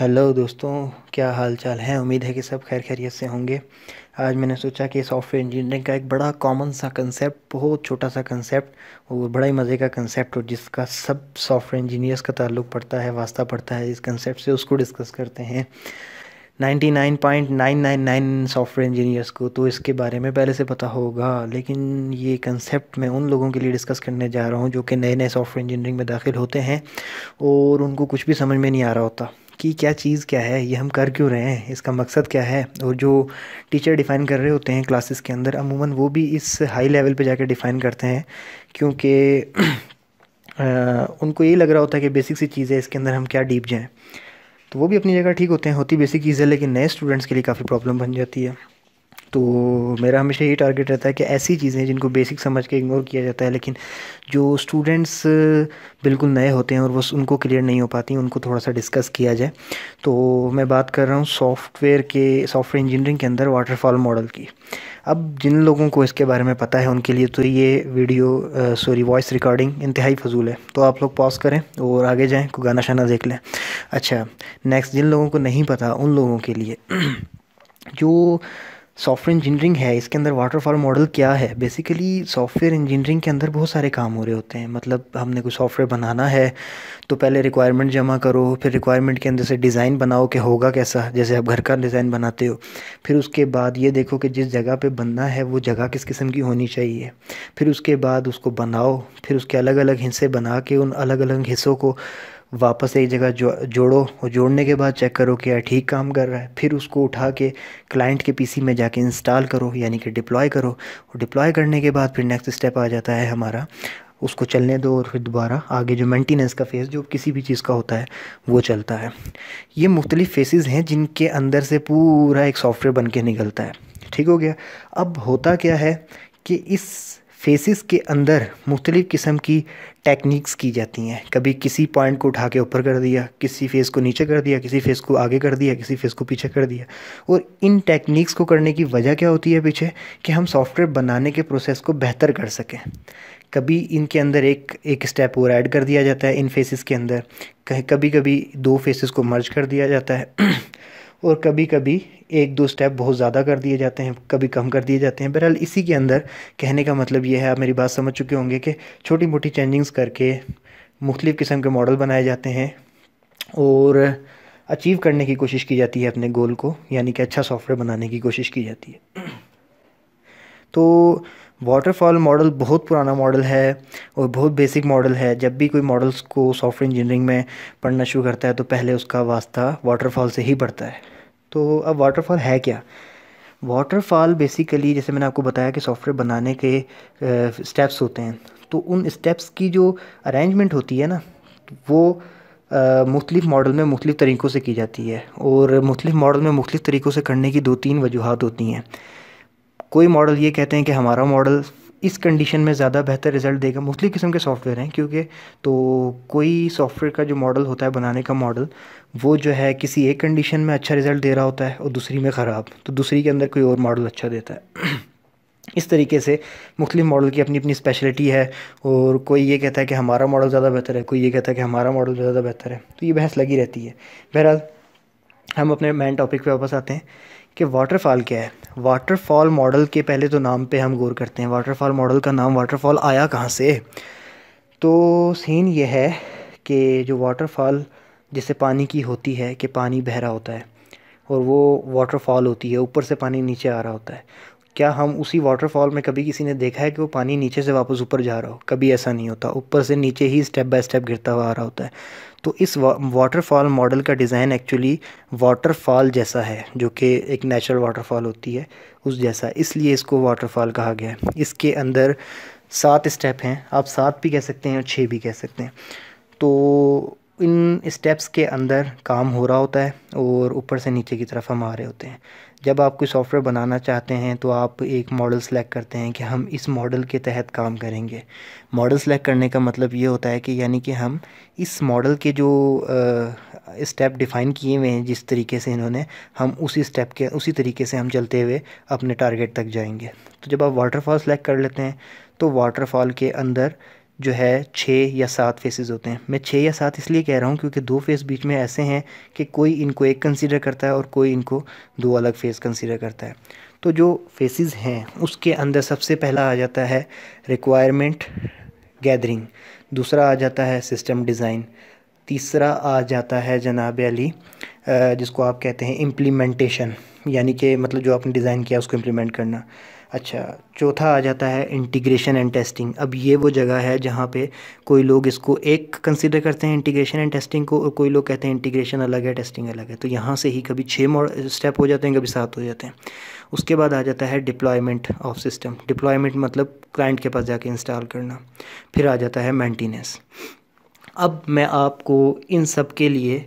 Hello दोस्तों, क्या हाल चाल है। उम्मीद है कि सब खैर खैरियत से होंगे। आज मैंने सोचा कि सॉफ्टवेयर इंजीनियरिंग का एक बड़ा कॉमन सा कंसेप्ट, बहुत छोटा सा कंसेप्ट और बड़ा ही मज़े का कंसेप्ट, और जिसका सब सॉफ्टवेयर इंजीनियर्स का ताल्लुक़ पड़ता है, वास्ता पड़ता है इस कंसेप्ट से, उसको डिस्कस करते हैं। 99.999 सॉफ्टवेयर इंजीनियर्स को तो इसके बारे में पहले से पता होगा, लेकिन ये कंसेप्ट मैं उन लोगों के लिए डिस्कस करने जा रहा हूँ जो कि नए नए सॉफ्टवेयर इंजीनियरिंग में दाखिल होते हैं और उनको कुछ भी समझ में नहीं आ रहा होता कि क्या चीज़ क्या है, ये हम कर क्यों रहे हैं, इसका मकसद क्या है। और जो टीचर डिफ़ाइन कर रहे होते हैं क्लासेस के अंदर, अमूमन वो भी इस हाई लेवल पे जाकर डिफ़ाइन करते हैं, क्योंकि उनको ये लग रहा होता है कि बेसिक सी चीज़ है, इसके अंदर हम क्या डीप जाएँ। तो वो भी अपनी जगह ठीक होते हैं, होती बेसिक चीज़ है, लेकिन नए स्टूडेंट्स के लिए काफ़ी प्रॉब्लम बन जाती है। तो मेरा हमेशा यही टारगेट रहता है कि ऐसी चीज़ें जिनको बेसिक समझ के इग्नोर किया जाता है, लेकिन जो स्टूडेंट्स बिल्कुल नए होते हैं और वो उनको क्लियर नहीं हो पाती, उनको थोड़ा सा डिस्कस किया जाए। तो मैं बात कर रहा हूँ सॉफ्टवेयर इंजीनियरिंग के अंदर वाटरफॉल मॉडल की। अब जिन लोगों को इसके बारे में पता है उनके लिए तो ये वॉइस रिकॉर्डिंग इंतहाई फ़जूल है, तो आप लोग पॉज करें और आगे जाएं, कोई गाना शाना देख लें। अच्छा, नेक्स्ट, जिन लोगों को नहीं पता उन लोगों के लिए जो सॉफ्टवेयर इंजीनियरिंग है, इसके अंदर वाटरफॉल मॉडल क्या है। बेसिकली सॉफ्टवेयर इंजीनियरिंग के अंदर बहुत सारे काम हो रहे होते हैं। मतलब हमने कोई सॉफ्टवेयर बनाना है तो पहले रिक्वायरमेंट जमा करो, फिर रिक्वायरमेंट के अंदर से डिज़ाइन बनाओ कि होगा कैसा, जैसे आप घर का डिज़ाइन बनाते हो। फिर उसके बाद ये देखो कि जिस जगह पे बनना है वो जगह किस किस्म की होनी चाहिए। फिर उसके बाद उसको बनाओ, फिर उसके अलग अलग हिस्से बना के उन अलग अलग हिस्सों को वापस एक जगह जोड़ो, और जोड़ने के बाद चेक करो कि यार ठीक काम कर रहा है। फिर उसको उठा के क्लाइंट के पीसी में जाके इंस्टॉल करो, यानी कि डिप्लॉय करो। और डिप्लॉय करने के बाद फिर नेक्स्ट स्टेप आ जाता है हमारा, उसको चलने दो और फिर दोबारा आगे जो मेंटेनेंस का फेज़ जो किसी भी चीज़ का होता है वो चलता है। ये मुख्तलिफ़ फेसेस हैं जिनके अंदर से पूरा एक सॉफ्टवेयर बन के निकलता है। ठीक हो गया। अब होता क्या है कि इस फेसेस के अंदर मुख्तलिफ़ किस्म की टेक्निक्स की जाती हैं। कभी किसी पॉइंट को उठा के ऊपर कर दिया, किसी फेस को नीचे कर दिया, किसी फेस को आगे कर दिया, किसी फेस को पीछे कर दिया। और इन टेक्निक्स को करने की वजह क्या होती है पीछे, कि हम सॉफ्टवेयर बनाने के प्रोसेस को बेहतर कर सकें। कभी इनके अंदर एक एक स्टेप और ऐड कर दिया जाता है इन फेसेस के अंदर, कभी कभी दो फेसेस को मर्ज कर दिया जाता है और कभी कभी एक दो स्टेप बहुत ज़्यादा कर दिए जाते हैं, कभी कम कर दिए जाते हैं। बहरहाल इसी के अंदर कहने का मतलब ये है, आप मेरी बात समझ चुके होंगे, कि छोटी मोटी चेंजिंग्स करके मुख्तलिफ़ किस्म के मॉडल बनाए जाते हैं और अचीव करने की कोशिश की जाती है अपने गोल को, यानी कि अच्छा सॉफ्टवेयर बनाने की कोशिश की जाती है। तो वाटरफॉल मॉडल बहुत पुराना मॉडल है और बहुत बेसिक मॉडल है। जब भी कोई मॉडल्स को सॉफ्टवेयर इंजीनियरिंग में पढ़ना शुरू करता है तो पहले उसका वास्ता वाटरफॉल से ही पड़ता है। तो अब वाटरफॉल है क्या। वाटरफॉल बेसिकली, जैसे मैंने आपको बताया कि सॉफ्टवेयर बनाने के स्टेप्स होते हैं, तो उन स्टेप्स की जो अरेंजमेंट होती है ना, वो मुख्तलिफ़ मॉडल में मुख्तलिफ़ तरीक़ों से की जाती है। और मुख्तलिफ़ मॉडल में मुख्तलिफ़ तरीक़ों से करने की दो तीन वजूहात होती हैं। कोई मॉडल ये कहते हैं कि हमारा मॉडल इस कंडीशन में ज़्यादा बेहतर रिज़ल्ट देगा। मुख्तलिफ़ किस्म के सॉफ्टवेयर हैं, क्योंकि तो कोई सॉफ्टवेयर का जो मॉडल होता है, बनाने का मॉडल, वो जो है किसी एक कंडीशन में अच्छा रिज़ल्ट दे रहा होता है और दूसरी में ख़राब, तो दूसरी के अंदर कोई और मॉडल अच्छा देता है। इस तरीके से मुख्तलिफ़ मॉडल की अपनी अपनी स्पेशलिटी है, और कोई ये कहता है कि हमारा मॉडल ज़्यादा बेहतर है, कोई ये कहता है कि हमारा मॉडल ज़्यादा बेहतर है। तो ये बहस लगी रहती है। बहरहाल हम अपने मेन टॉपिक पे वापस आते हैं कि वाटरफॉल क्या है। वाटरफॉल मॉडल के पहले तो नाम पे हम गौर करते हैं। वाटरफॉल मॉडल का नाम वाटरफॉल आया कहाँ से। तो सीन ये है कि जो वाटरफॉल जैसे पानी की होती है, कि पानी बह रहा होता है और वो वाटरफॉल होती है, ऊपर से पानी नीचे आ रहा होता है। क्या हम उसी वाटरफॉल में कभी किसी ने देखा है कि वो पानी नीचे से वापस ऊपर जा रहा हो। कभी ऐसा नहीं होता, ऊपर से नीचे ही स्टेप बाय स्टेप गिरता हुआ आ रहा होता है। तो इस वाटरफॉल मॉडल का डिज़ाइन एक्चुअली वाटरफॉल जैसा है, जो कि एक नेचुरल वाटरफॉल होती है उस जैसा, इसलिए इसको वाटरफॉल कहा गया है। इसके अंदर 7 स्टेप हैं, आप 7 भी कह सकते हैं और 6 भी कह सकते हैं। तो इन स्टेप्स के अंदर काम हो रहा होता है और ऊपर से नीचे की तरफ हम आ रहे होते हैं। जब आप कोई सॉफ्टवेयर बनाना चाहते हैं तो आप एक मॉडल सेलेक्ट करते हैं कि हम इस मॉडल के तहत काम करेंगे। मॉडल सेलेक्ट करने का मतलब ये होता है कि यानी कि हम इस मॉडल के जो स्टेप डिफ़ाइन किए हुए हैं, जिस तरीके से इन्होंने, हम उसी स्टेप के उसी तरीके से हम चलते हुए अपने टारगेट तक जाएंगे। तो जब आप वाटरफॉल सेलेक्ट कर लेते हैं तो वाटरफॉल के अंदर जो है 6 या 7 फेसेस होते हैं। मैं 6 या 7 इसलिए कह रहा हूँ क्योंकि 2 फेस बीच में ऐसे हैं कि कोई इनको एक कंसीडर करता है और कोई इनको 2 अलग फेस कंसीडर करता है। तो जो फेसेस हैं उसके अंदर सबसे पहला आ जाता है रिक्वायरमेंट गैदरिंग, दूसरा आ जाता है सिस्टम डिज़ाइन, तीसरा आ जाता है जनाब अली जिसको आप कहते हैं इम्प्लीमेंटेशन, यानी कि मतलब जो आपने डिज़ाइन किया उसको इम्प्लीमेंट करना। अच्छा, चौथा आ जाता है इंटीग्रेशन एंड टेस्टिंग। अब ये वो जगह है जहाँ पे कोई लोग इसको एक कंसिडर करते हैं इंटीग्रेशन एंड टेस्टिंग को, और कोई लोग कहते हैं इंटीग्रेशन अलग है टेस्टिंग अलग है। तो यहाँ से ही कभी 6 स्टेप हो जाते हैं, कभी 7 हो जाते हैं। उसके बाद आ जाता है डिप्लॉयमेंट ऑफ सिस्टम। डिप्लॉयमेंट मतलब क्लाइंट के पास जाके इंस्टॉल करना। फिर आ जाता है मेंटेनेंस। अब मैं आपको इन सब के लिए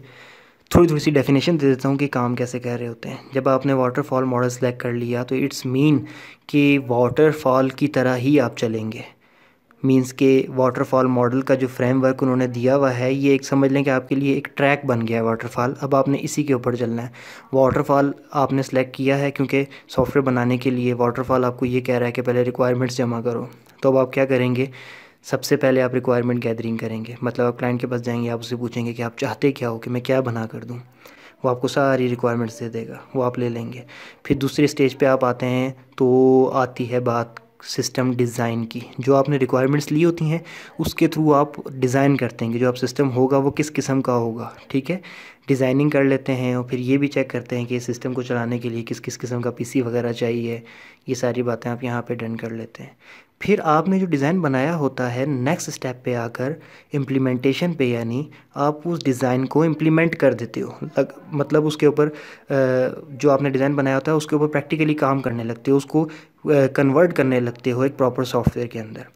थोड़ी थोड़ी सी डेफिनेशन दे देता हूँ कि काम कैसे कर रहे होते हैं। जब आपने वाटरफॉल मॉडल सेलेक्ट कर लिया तो इट्स मीन कि वाटरफॉल की तरह ही आप चलेंगे। मींस के वाटरफॉल मॉडल का जो फ्रेमवर्क उन्होंने दिया हुआ है, ये एक समझ लें कि आपके लिए एक ट्रैक बन गया है वाटरफॉल। अब आपने इसी के ऊपर चलना है। वाटरफॉल आपने सेलेक्ट किया है क्योंकि सॉफ्टवेयर बनाने के लिए वाटरफॉल आपको ये कह रहा है कि पहले रिक्वायरमेंट्स जमा करो। तो अब आप क्या करेंगे, सबसे पहले आप रिक्वायरमेंट गैदरिंग करेंगे। मतलब आप क्लाइंट के पास जाएंगे, आप उससे पूछेंगे कि आप चाहते क्या हो, कि मैं क्या बना कर दूँ। वो आपको सारी रिक्वायरमेंट्स दे देगा, वो आप ले लेंगे। फिर दूसरे स्टेज पे आप आते हैं तो आती है बात सिस्टम डिज़ाइन की। जो आपने रिक्वायरमेंट्स ली होती हैं उसके थ्रू आप डिज़ाइन करते हैं कि जो आप सिस्टम होगा वो किस किस्म का होगा। ठीक है, डिज़ाइनिंग कर लेते हैं और फिर ये भी चेक करते हैं कि सिस्टम को चलाने के लिए किस किस किस्म का पीसी वगैरह चाहिए। ये सारी बातें आप यहाँ पे डन कर लेते हैं। फिर आपने जो डिज़ाइन बनाया होता है, नेक्स्ट स्टेप पे आकर इम्प्लीमेंटेशन पे, यानी आप उस डिज़ाइन को इम्प्लीमेंट कर देते हो। मतलब उसके ऊपर जो आपने डिज़ाइन बनाया होता है उसके ऊपर प्रैक्टिकली काम करने लगते हो, उसको कन्वर्ट करने लगते हो एक प्रॉपर सॉफ्टवेयर के अंदर।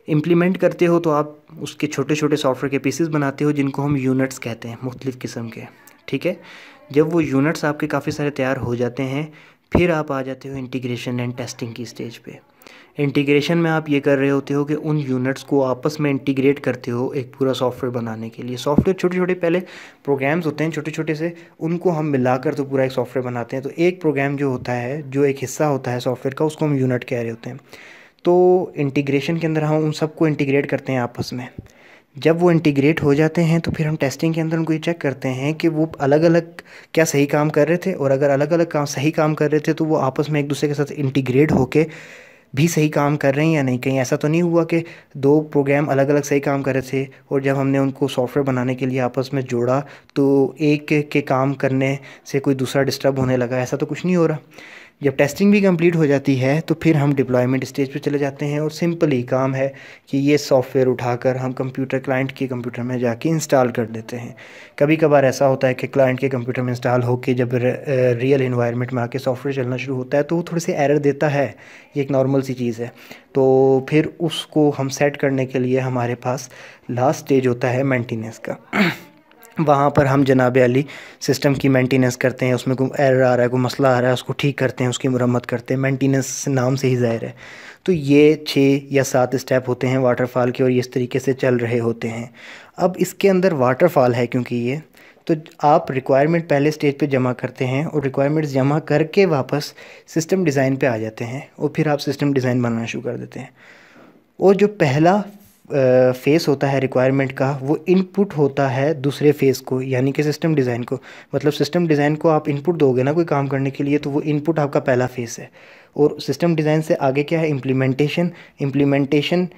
इम्प्लीमेंट करते हो तो आप उसके छोटे छोटे सॉफ्टवेयर के पीसेस बनाते हो जिनको हम यूनिट्स कहते हैं, मुख्तलिफ़ किस्म के। ठीक है, जब वो यूनिट्स आपके काफ़ी सारे तैयार हो जाते हैं फिर आप आ जाते हो इंटीग्रेशन एंड टेस्टिंग की स्टेज पे। इंटीग्रेशन में आप ये कर रहे होते हो कि उन यूनिट्स को आपस में इंटीग्रेट करते हो एक पूरा सॉफ्टवेयर बनाने के लिए। सॉफ्टवेयर छोटे छोटे पहले प्रोग्राम्स होते हैं छोटे छोटे से, उनको हम मिलाकर तो पूरा एक सॉफ्टवेयर बनाते हैं। तो एक प्रोग्राम जो होता है, जो एक हिस्सा होता है सॉफ्टवेयर का, उसको हम यूनिट कह रहे होते हैं। तो इंटीग्रेशन के अंदर हम उन सबको इंटीग्रेट करते हैं आपस में। जब वो इंटीग्रेट हो जाते हैं तो फिर हम टेस्टिंग के अंदर उनको ये चेक करते हैं कि वो अलग अलग क्या सही काम कर रहे थे, और अगर अलग अलग काम सही काम कर रहे थे तो वो आपस में एक दूसरे के साथ इंटीग्रेट होके भी सही काम कर रहे हैं या नहीं। कहीं ऐसा तो नहीं हुआ कि 2 प्रोग्राम अलग अलग सही काम कर रहे थे और जब हमने उनको सॉफ्टवेयर बनाने के लिए आपस में जोड़ा तो एक के काम करने से कोई दूसरा डिस्टर्ब होने लगा। ऐसा तो कुछ नहीं हो रहा। जब टेस्टिंग भी कंप्लीट हो जाती है तो फिर हम डिप्लॉयमेंट स्टेज पे चले जाते हैं, और सिंपल ही काम है कि ये सॉफ्टवेयर उठाकर हम कंप्यूटर क्लाइंट के कंप्यूटर में जाके इंस्टॉल कर देते हैं। कभी कभार ऐसा होता है कि क्लाइंट के कंप्यूटर में इंस्टॉल होकर जब रियल इन्वायरमेंट में आके सॉफ्टवेयर चलना शुरू होता है तो वो थोड़े से एरर देता है, ये एक नॉर्मल सी चीज़ है। तो फिर उसको हम सेट करने के लिए हमारे पास लास्ट स्टेज होता है मेंटेनेंस का। वहाँ पर हम जनाब अली सिस्टम की मेंटेनेंस करते हैं। उसमें कोई एरर आ रहा है, कोई मसला आ रहा है, उसको ठीक करते हैं, उसकी मरम्मत करते हैं। मेंटेनेंस नाम से ही ज़ाहिर है। तो ये 6 या 7 स्टेप होते हैं वाटरफॉल के, और ये इस तरीके से चल रहे होते हैं। अब इसके अंदर वाटरफॉल है क्योंकि ये, तो आप रिक्वायरमेंट पहले स्टेज पे जमा करते हैं और रिक्वायरमेंट्स जमा करके वापस सिस्टम डिज़ाइन पे आ जाते हैं, और फिर आप सिस्टम डिज़ाइन बनाना शुरू कर देते हैं। और जो पहला फेस होता है रिक्वायरमेंट का, वो इनपुट होता है दूसरे फेस को, यानी कि सिस्टम डिज़ाइन को। मतलब सिस्टम डिज़ाइन को आप इनपुट दोगे ना कोई काम करने के लिए, तो वो इनपुट आपका पहला फेस है। और सिस्टम डिज़ाइन से आगे क्या है, इम्प्लीमेंटेशन। इम्प्लीमेंटेशन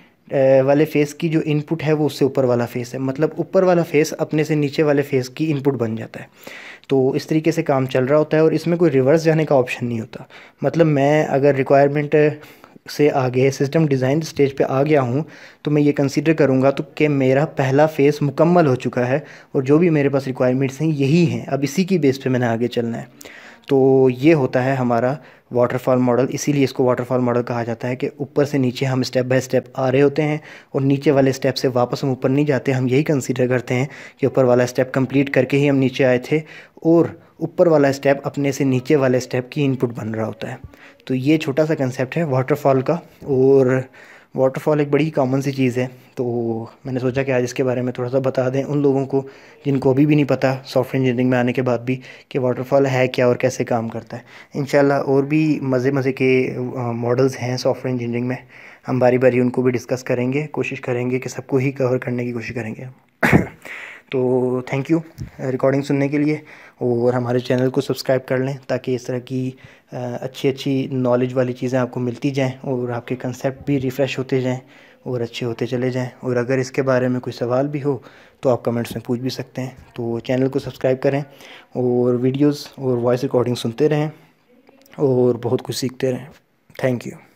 वाले फेस की जो इनपुट है वो उससे ऊपर वाला फेस है। मतलब ऊपर वाला फेस अपने से नीचे वाले फेस की इनपुट बन जाता है। तो इस तरीके से काम चल रहा होता है, और इसमें कोई रिवर्स जाने का ऑप्शन नहीं होता। मतलब मैं अगर रिक्वायरमेंट से आगे सिस्टम डिज़ाइन स्टेज पे आ गया हूँ तो मैं ये कंसीडर करूँगा तो कि मेरा पहला फ़ेज़ मुकम्मल हो चुका है, और जो भी मेरे पास रिक्वायरमेंट्स हैं यही हैं, अब इसी की बेस पे मैंने आगे चलना है। तो ये होता है हमारा वाटरफॉल मॉडल। इसीलिए इसको वाटरफॉल मॉडल कहा जाता है कि ऊपर से नीचे हम स्टेप बाय स्टेप आ रहे होते हैं, और नीचे वाले स्टेप से वापस हम ऊपर नहीं जाते। हम यही कंसीडर करते हैं कि ऊपर वाला स्टेप कंप्लीट करके ही हम नीचे आए थे, और ऊपर वाला स्टेप अपने से नीचे वाले स्टेप की इनपुट बन रहा होता है। तो ये छोटा सा कंसेप्ट है वाटरफॉल का, और वाटरफॉल एक बड़ी कॉमन सी चीज़ है। तो मैंने सोचा कि आज इसके बारे में थोड़ा सा बता दें उन लोगों को जिनको अभी भी नहीं पता सॉफ्टवेयर इंजीनियरिंग में आने के बाद भी कि वाटरफॉल है क्या और कैसे काम करता है। इंशाल्लाह और भी मज़े मज़े के मॉडल्स हैं सॉफ्टवेयर इंजीनियरिंग में, हम बारी बारी उनको भी डिस्कस करेंगे, कोशिश करेंगे कि सबको ही कवर करने की कोशिश करेंगे। तो थैंक यू रिकॉर्डिंग सुनने के लिए, और हमारे चैनल को सब्सक्राइब कर लें ताकि इस तरह की अच्छी अच्छी नॉलेज वाली चीज़ें आपको मिलती जाएं और आपके कंसेप्ट भी रिफ़्रेश होते जाएं और अच्छे होते चले जाएं। और अगर इसके बारे में कोई सवाल भी हो तो आप कमेंट्स में पूछ भी सकते हैं। तो चैनल को सब्सक्राइब करें और वीडियोस और वॉइस रिकॉर्डिंग सुनते रहें और बहुत कुछ सीखते रहें। Thank you.